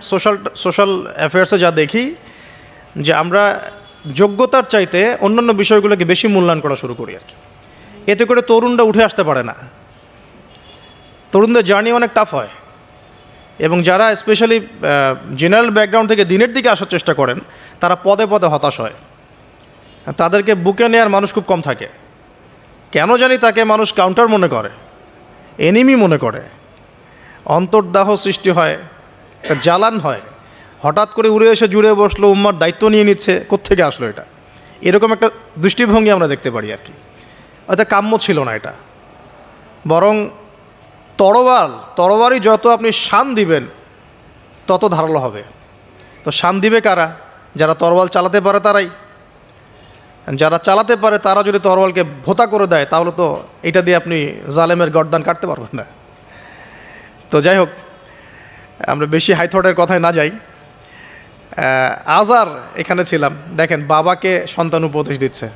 Social social অ্যাফেয়ার্সে যা দেখি যে আমরা যোগ্যতার চাইতে অন্যান্য বিষয়গুলোকে বেশি মূল্যায়ন করা শুরু করি আর কি। এতে করে তরুণরা উঠে আসতে পারে না, তরুণদের জার্নি অনেক টাফ হয়। এবং যারা স্পেশালি জেনারেল ব্যাকগ্রাউন্ড থেকে দিনের দিকে আসার চেষ্টা করেন তারা পদে পদে হতাশ হয়, তাদেরকে বুকে নেওয়ার মানুষ খুব কম থাকে। কেন জানি তাকে মানুষ কাউন্টার মনে করে, এনিমি মনে করে, অন্তর্দাহ সৃষ্টি হয়, জ্বালান হয়। হঠাৎ করে উড়ে এসে জুড়ে বসলো, উম্মার দায়িত্ব নিয়ে নিচ্ছে, কোত্থেকে আসলো এটা? এরকম একটা দৃষ্টিভঙ্গি আমরা দেখতে পারি আর কি। এটা কাম্য ছিল না এটা। বরং তরবারি যত আপনি শান দিবেন তত ধারালো হবে। তো শান দিবে কারা? যারা তরোয়াল চালাতে পারে তারাই। যারা চালাতে পারে তারা যদি তরোয়ালকে ভোতা করে দেয় তাহলে তো এটা দিয়ে আপনি জালেমের গর্দান কাটতে পারবেন না। তো যাই হোক, আমরা বেশি হাইথটের কথায় না যাই। আজার এখানে ছিলাম, দেখেন বাবাকে সন্তান উপদেশ দিচ্ছে।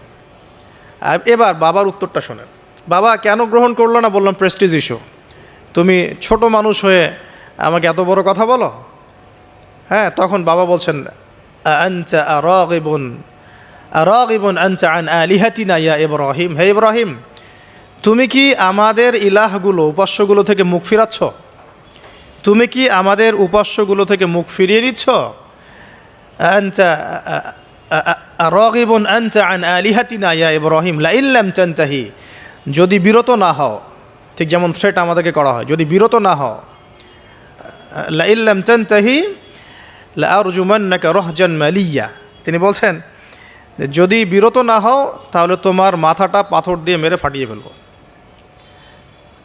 এবার বাবার উত্তরটা শোনেন। বাবা কেন গ্রহণ করলো না? বললাম প্রেস্টিজ ইস্যু। তুমি ছোট মানুষ হয়ে আমাকে এত বড় কথা বলো? হ্যাঁ, তখন বাবা বলছেন আনতা রাগিবুন আনতা আন আলিহাতিনা ইয়া ইব্রাহিম। হে ইব্রাহিম, তুমি কি আমাদের ইলাহগুলো, উপাস্যগুলো থেকে মুখ ফিরাচ্ছ? তুমি কি আমাদের উপাস্যগুলো থেকে মুখ ফিরিয়ে নিচ্ছ? আনতা রাগিবুন আনতা আন আলিহাতিনা ইয়া ইব্রাহিম লা ইল্লাম তানতাহি। যদি বিরত না হও, ঠিক যেমন থ্রেট আমাদেরকে করা হয়, যদি বিরত না হও, লা ইল্লাম তানতাহি লা আরজুমান্নাকা রাহজান মালিয়া। তিনি বলছেন যদি বিরত না হও তাহলে তোমার মাথাটা পাথর দিয়ে মেরে ফাটিয়ে ফেলবো।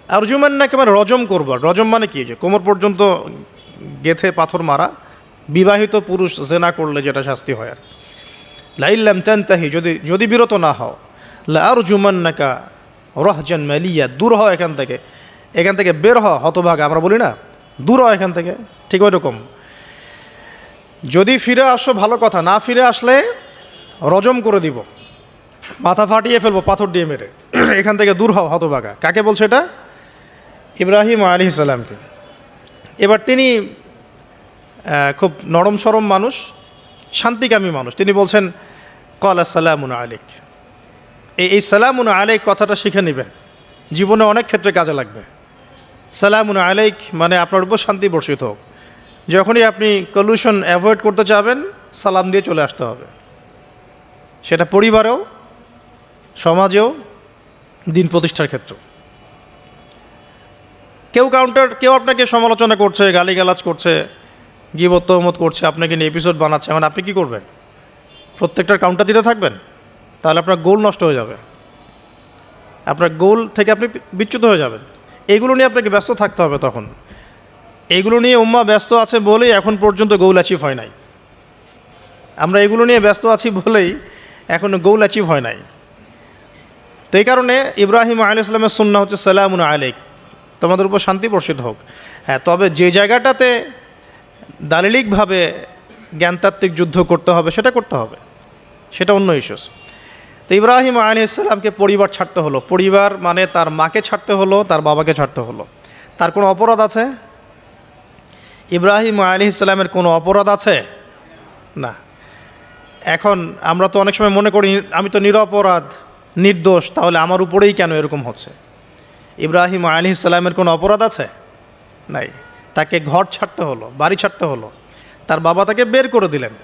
আরজুমান্নাকা মানে রজম করবো। রজম মানে কি? যে কোমর পর্যন্ত গেথে পাথর মারা, বিবাহিত পুরুষ জেনা করলে যেটা শাস্তি হয় আর। লা ইল্লাম তানতাহি, যদি বিরত না হও, লা আরজুমান্নাকা রাহজান মালিয়া, দূর হও এখান থেকে বের হও হতভাগা। আমরা বলি না দূর হও এখান থেকে, ঠিক ওই রকম। যদি ফিরে আসো ভালো কথা, না ফিরে আসলে রজম করে দিব, মাথা ফাটিয়ে ফেলবো পাথর দিয়ে মেরে। এখান থেকে দূর হও হতভাগা। কাকে বলছে এটা? ইব্রাহিম আলাইহিস সালামকে। এবার তিনি খুব নরম সরম মানুষ, শান্তিকামী মানুষ। তিনি বলছেন ক্বালা সালামুন আলাইক। এই সালামুন আলাইক কথাটা শিখে নেবেন, জীবনে অনেক ক্ষেত্রে কাজে লাগবে। সালামুন আলাইক মানে আপনার উপর শান্তি বর্ষিত হোক। যখনই আপনি কলিউশন অ্যাভয়েড করতে চাবেন সালাম দিয়ে চলে আসতে হবে, সেটা পরিবারেও, সমাজেও, দিন প্রতিষ্ঠার ক্ষেত্রে। কেউ আপনাকে সমালোচনা করছে, গালিগালাজ করছে, গীবত তহমত করছে, আপনাকে নিয়ে এপিসোড বানাচ্ছে, মানে আপনি কি করবেন? প্রত্যেকটার কাউন্টার দিতে থাকবেন? তাহলে আপনার গোল নষ্ট হয়ে যাবে, আপনার গোল থেকে আপনি বিচ্যুত হয়ে যাবেন। এইগুলো নিয়ে আপনাকে ব্যস্ত থাকতে হবে। তখন এইগুলো নিয়ে উম্মাহ ব্যস্ত আছে বলেই এখন পর্যন্ত গোল অ্যাচিভ হয় নাই। আমরা এগুলো নিয়ে ব্যস্ত আছি বলেই এখনও গোল অ্যাচিভ হয় নাই। তো এই কারণে ইব্রাহিম আলাইহিস সালামের সুন্নাহ হচ্ছে সালামুন আলাইক, তোমাদের উপর শান্তি বর্ষিত হোক। হ্যাঁ, তবে যে জায়গাটাতে দালিলিকভাবে জ্ঞানতাত্ত্বিক যুদ্ধ করতে হবে সেটা করতে হবে, সেটা অন্য ইস্যুস। তো ইব্রাহিম আলাইহিস সালামকে পরিবার ছাড়তে হলো। পরিবার মানে তার মাকে ছাড়তে হলো, তার বাবাকে ছাড়তে হলো। তার কোনো অপরাধ আছে? ইব্রাহিম আলাইহিস সালামের কোনো অপরাধ আছে? না। এখন আমরা তো অনেক সময় মনে করি আমি তো নিরপরাধ, নির্দোষ, তাহলে আমার উপরেই কেন এরকম হচ্ছে? ইব্রাহিম আলাইহিস সালামের কোনো অপরাধ আছে? নাই। তাকে ঘর ছাড়তে হলো, বাড়ি ছাড়তে হলো, তার বাবা তাকে বের করে দিলেন।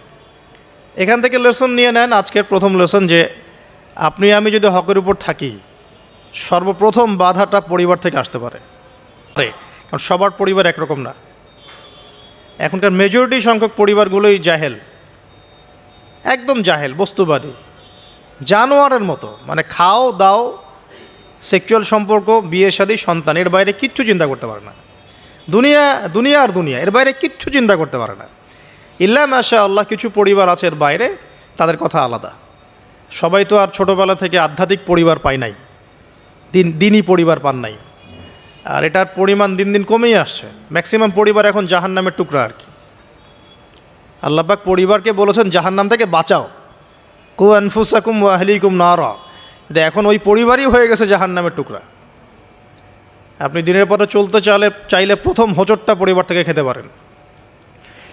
এখান থেকে লেসন নিয়ে নেন আজকের প্রথম লেসন, যে আপনি আমি যদি হকের উপর থাকি সর্বপ্রথম বাধাটা পরিবার থেকে আসতে পারে। কারণ সবার পরিবার একরকম না। এখনকার মেজরিটি সংখ্যক পরিবারগুলোই জাহেল, একদম জাহেল, বস্তুবাদী, জানোয়ারের মতো। মানে খাও দাও, সেক্সুয়াল সম্পর্ক, বিয়ে শাদী, সন্তান, এর বাইরে কিচ্ছু চিন্তা করতে পারে না। দুনিয়া আর দুনিয়া, এর বাইরে কিচ্ছু চিন্তা করতে পারে না। ইল্লা মাশা আল্লাহ, কিছু পরিবার আছে এর বাইরে, তাদের কথা আলাদা। সবাই তো আর ছোটোবেলা থেকে আধ্যাত্মিক পরিবার পায় নাই, দিনই পরিবার পান নাই। আর এটার পরিমাণ দিন দিন কমেই আসছে। ম্যাক্সিমাম পরিবার এখন জাহান্নামের টুকরা আর কি। আল্লাহ পাক পরিবারকে বলেছেন জাহান্নাম থেকে বাঁচাও, কু আনফুসাকুম ওয়া আহলিকুম নারা। এখন ওই পরিবারই হয়ে গেছে জাহান্নামের টুকরা। আপনি দিনের পথে চলতে চাইলে প্রথম হোঁচটটা পরিবার থেকে খেতে পারেন।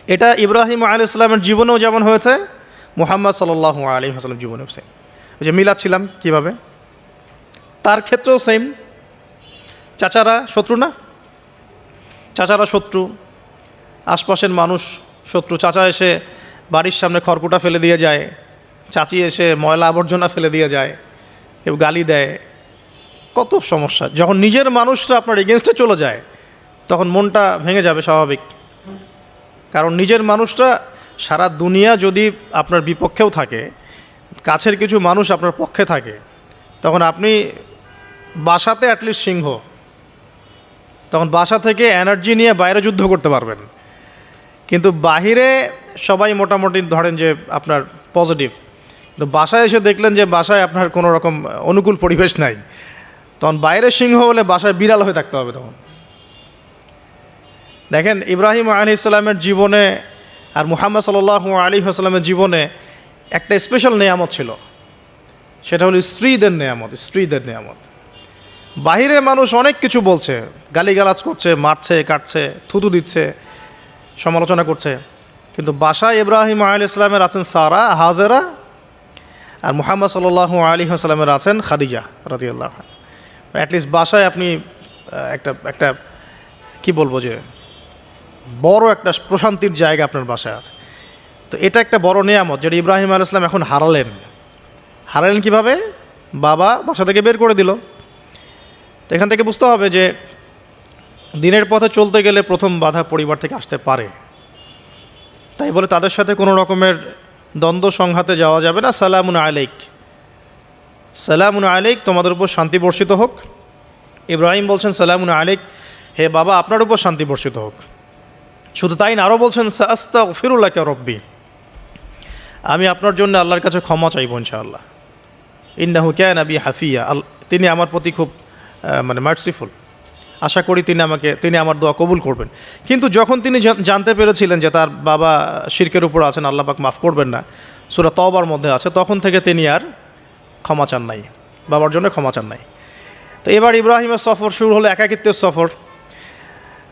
এটা ইব্রাহিম আলাইহিস সালামের জীবনেও যেমন হয়েছে, মুহাম্মদ সাল্লাল্লাহু আলাইহি ওয়াসাল্লাম জীবনেও সেম। ওই যে মিলাচ্ছিলাম কীভাবে, তার ক্ষেত্রেও সেম। চাচারা শত্রু না, চাচারা শত্রু, আশপাশের মানুষ শত্রু। চাচা এসে বাড়ির সামনে খড়কুটা ফেলে দিয়ে যায়, চাচি এসে ময়লা আবর্জনা ফেলে দিয়ে যায়, কেউ গালি দেয়, কত সমস্যা। যখন নিজের মানুষরা আপনার এগেনস্টে চলে যায় তখন মনটা ভেঙে যাবে স্বাভাবিক। কারণ নিজের মানুষটা সারা দুনিয়া যদি আপনার বিপক্ষেও থাকে, কাছের কিছু মানুষ আপনার পক্ষে থাকে, তখন আপনি বাসাতে অ্যাটলিস্ট সিংহ, তখন বাসা থেকে এনার্জি নিয়ে বাইরে যুদ্ধ করতে পারবেন। কিন্তু বাহিরে সবাই মোটামুটি ধরেন যে আপনার পজিটিভ, কিন্তু বাসায় এসে দেখলেন যে বাসায় আপনার কোনো রকম অনুকূল পরিবেশ নাই, তখন বাইরে সিংহ হলে বাসায় বিড়াল হয়ে থাকতে হবে। তখন দেখেন ইব্রাহিম আলাইহিস সালামের জীবনে আর মুহাম্মদ সাল্লাল্লাহু আলাইহি ওয়াসাল্লামের জীবনে একটা স্পেশাল নেয়ামত ছিল, সেটা হলো স্ত্রীদের নেয়ামত। স্ত্রীদের নেয়ামত। বাহিরে মানুষ অনেক কিছু বলছে, গালিগালাজ করছে, মারছে, কাটছে, থুতু দিচ্ছে, সমালোচনা করছে, কিন্তু বাসায় ইব্রাহিম আলাইহিস সালামের আছেন সারা, হাজেরা, আর মুহাম্মদ সাল্লাল্লাহু আলাইহি ওয়াসাল্লামের আছেন খাদিজা রাদিয়াল্লাহু আনহা। অ্যাটলিস্ট বাসায় আপনি একটা কি বলবো যে বড় একটা প্রশান্তির জায়গা আপনার বাসায় আছে। তো এটা একটা বড় নেয়ামত যেটা ইব্রাহিম আলাইহিস সালাম এখন হারালেন। হারালেন কিভাবে? বাবা বাসা থেকে বের করে দিল। তো এখান থেকে বুঝতে হবে যে দিনের পথে চলতে গেলে প্রথম বাধা পরিবার থেকে আসতে পারে, তাই বলে তাদের সাথে কোনো রকমের দ্বন্দ্ব সংঘাতে যাওয়া যাবে না। সালামুন আলাইক, সালামুন আলাইক, তোমাদের উপর শান্তি বর্ষিত হোক। ইব্রাহিম বলছেন সালামুন আলাইক, হে বাবা আপনার উপর শান্তি বর্ষিত হোক। শুধু তাই না, আরও বলছেন আস্তাগফিরুল্লাহ রব্বি, আমি আপনার জন্য আল্লাহর কাছে ক্ষমা চাইব ইনশাআল্লাহ। ইন্নাহু কানা বি হাফিয়া, তিনি আমার প্রতি খুব মার্সিফুল, আশা করি তিনি আমার দোয়া কবুল করবেন। কিন্তু যখন তিনি জানতে পেরেছিলেন যে তার বাবা শিরকের উপর আছেন, আল্লাহ পাক মাফ করবেন না, সূরা তওবার মধ্যে আছে, তখন থেকে তিনি আর ক্ষমা চান নাই, বাবার জন্য ক্ষমা চান নাই। তো এবার ইব্রাহিমের সফর শুরু হলো, একাকিত্বের সফর।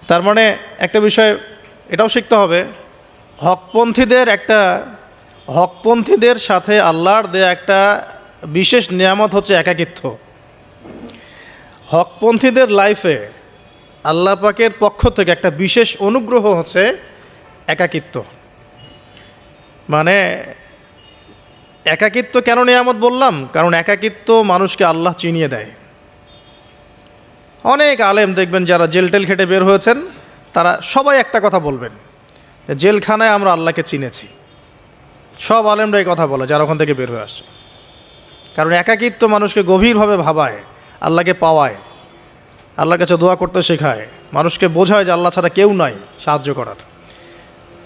তার মানে একটা বিষয় এটাও শিখতে হবে, হকপন্থীদের সাথে আল্লাহর দেয়া একটা বিশেষ নিয়ামত হচ্ছে একাকিত্ব। হকপন্থীদের লাইফে আল্লাহ পাকের পক্ষ থেকে একটা বিশেষ অনুগ্রহ হচ্ছে একাকিত্ব। মানে একাকিত্ব কেন নিয়ামত বললাম? কারণ একাকিত্ব মানুষকে আল্লাহ চিনিয়ে দেয়। অনেক আলেম দেখবেন যারা জেল টেল খেটে বের হয়েছেন, তারা সবাই একটা কথা বলবেন, জেলখানায় আমরা আল্লাহকে চিনেছি। সব আলেমরা এই কথা বলে যারা ওখান থেকে বের হয়ে আসে। কারণ একাকিত্ব মানুষকে গভীরভাবে ভাবায়, আল্লাহকে পাওয়ায়, আল্লাহর কাছে দোয়া করতে শেখায়, মানুষকে বোঝায় যে আল্লাহ ছাড়া কেউ নাই সাহায্য করার।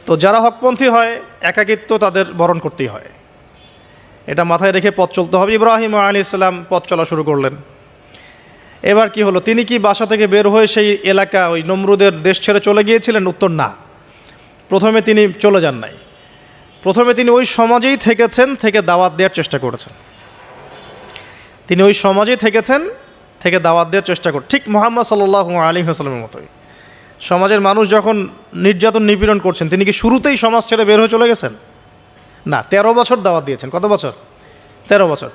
তো যারা হকপন্থী হয়, একাকিত্ব তাদের বরণ করতেই হয়। এটা মাথায় রেখে পথ চলতে হবে। ইব্রাহিম আলাইহিস সালাম পথ চলা শুরু করলেন। এবার কি হলো? তিনি কি বাসা থেকে বের হয়ে সেই এলাকা, ওই নমরুদের দেশ ছেড়ে চলে গিয়েছিলেন? উত্তর না। প্রথমে তিনি চলে যান নাই, প্রথমে তিনি ওই সমাজেই থেকেছেন, থেকে দাওয়াত দেওয়ার চেষ্টা করেছেন। তিনি ওই সমাজেই থেকেছেন, থেকে দাওয়াত দেওয়ার চেষ্টা করেন, ঠিক মুহাম্মদ সাল্লাল্লাহু আলাইহি ওয়াসাল্লামের মতোই। সমাজের মানুষ যখন নির্যাতন নিপীড়ন করছেন, তিনি কি শুরুতেই সমাজ ছেড়ে বের হয়ে চলে গেছেন? না, 13 বছর দাওয়াত দিয়েছেন। কত বছর? 13 বছর।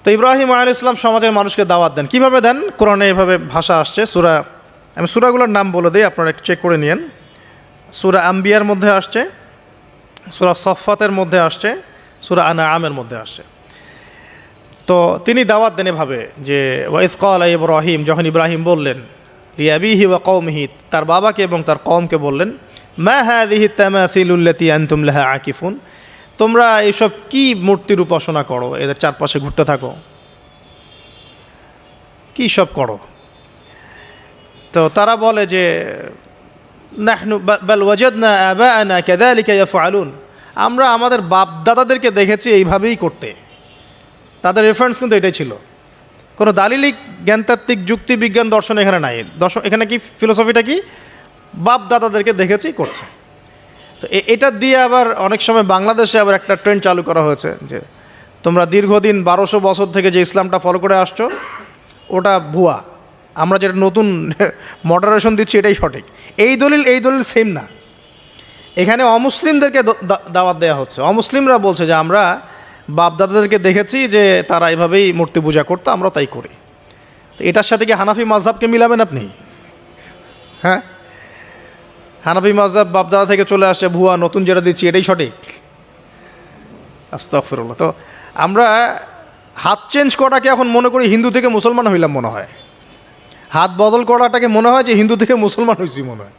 তো ইব্রাহিম আলাইহিস সালাম সমাজের মানুষকে দাওয়াত দেন। কিভাবে দেন? কোরআনে এভাবে ভাষা আসছে। আমি সূরাগুলোর নাম বলে দিই, আপনারা একটু চেক করে নিন। সূরা আম্বিয়ার মধ্যে আসছে, সূরা সফফাতের মধ্যে আসছে, সূরা আনআমের মধ্যে আসছে। তো তিনি দাওয়াত দেন এভাবে যে ওয়াইজ ক্বালা ইব্রাহিম, যখন ইব্রাহিম বললেন লিআবিহি ওয়া কওমিহি, তার বাবাকে এবং তার কওমকে বললেন, মা হাযিহি তামাসিলুল্লাতী আনতুম লাহা আকিফুন, তোমরা এইসব কি মূর্তির উপাসনা করো, এদের চারপাশে ঘুরতে থাকো, কি সব করো? তো তারা বলে যে নাহনু বাল ওয়াজাদনা আবাআনা কাযালিকা ইয়াফআলুন, আমরা আমাদের বাপ দাদাদেরকে দেখেছি এইভাবেই করতে। তাদের রেফারেন্স কিন্তু এটাই ছিল। কোনো দালিলিক জ্ঞানতাত্ত্বিক যুক্তি বিজ্ঞান দর্শন এখানে নাই। এখানে কি ফিলোসফিটা কি? বাপ দাদাদেরকে দেখেছি করছে। তো এটা দিয়ে আবার অনেক সময় বাংলাদেশে আবার একটা ট্রেন্ড চালু করা হয়েছে যে তোমরা দীর্ঘদিন 1200 বছর থেকে যে ইসলামটা ফলো করে আসছো ওটা ভুয়া, আমরা যেটা নতুন মডারেশন দিচ্ছি এটাই সঠিক। এই দলিল সেম না। এখানে অমুসলিমদেরকে দাওয়াত দেওয়া হচ্ছে। অমুসলিমরা বলছে যে আমরা বাপদাদাদেরকে দেখেছি যে তারা এভাবেই মূর্তি পূজা করতো, আমরা তাই করি। তো এটার সাথে কি হানাফি মাযহাবকে মিলাবেন আপনি? হ্যাঁ, হানাফি মাযহাব বাপদাদা থেকে চলে আসে, ভুয়া নতুন যেটা দিচ্ছি এটাই সঠিক? আস্তাগফিরুল্লাহ। তো আমরা হাত চেঞ্জ করাটাকে এখন মনে করি হিন্দু থেকে মুসলমান হইলাম মনে হয়, হাত বদল করাটাকে মনে হয় যে হিন্দু থেকে মুসলমান হয়েছি মনে হয়।